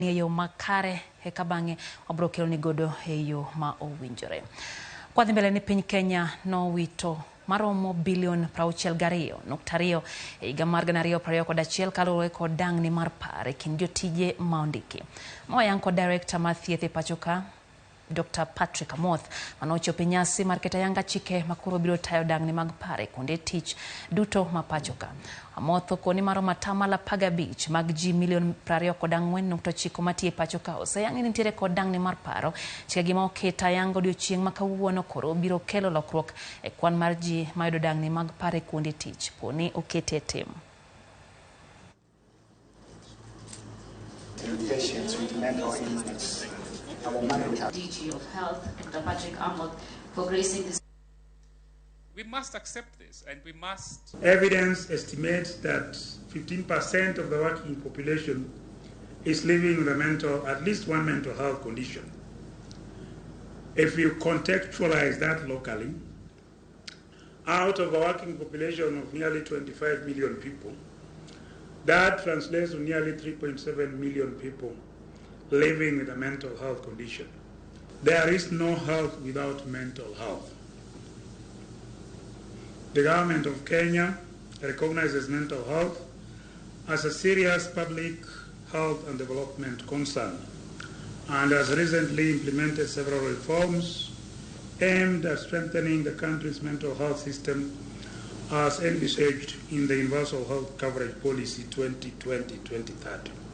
e yo makare eka bang'e wabiro keloni godo e yo ma owinjore. Kwadhi mbele ni Piny Kenya nowito maromo bilion 62.2 e higa mar 2021 kaluore kod dang'ni mar paro e kind jotije ma ondiki. Moyang kod Director mar thieth e pacho ka Dr. Patrick Amoth manochopo nyasi mar keto ayanga chike makoro biro tayo dang'ni mag paro e kuonde tich duto ma pacho ka. Amoth okoni maromo 15% mag ji milion 24.9 matiyo e pacho ka oseyang' ni nitiere kod dang'ni mar paro. Chike gima oket ayanga odiochieng' ma kawuono koro biro kelo lokruok e kwan mar ji mayudo dang'ni mag paro e kuonde tich poni okete tim. Patients with mental illness. DG of Health, Dr. Patrick Amoth, for gracing this. We must accept this, and we must. Evidence estimates that 15% of the working population is living with at least one mental health condition. If you contextualize that locally, out of a working population of nearly 25 million people, that translates to nearly 3.7 million people living with a mental health condition. There is no health without mental health. The government of Kenya recognizes mental health as a serious public health and development concern and has recently implemented several reforms aimed at strengthening the country's mental health system as envisaged in the Universal Health Coverage Policy 2020-2030.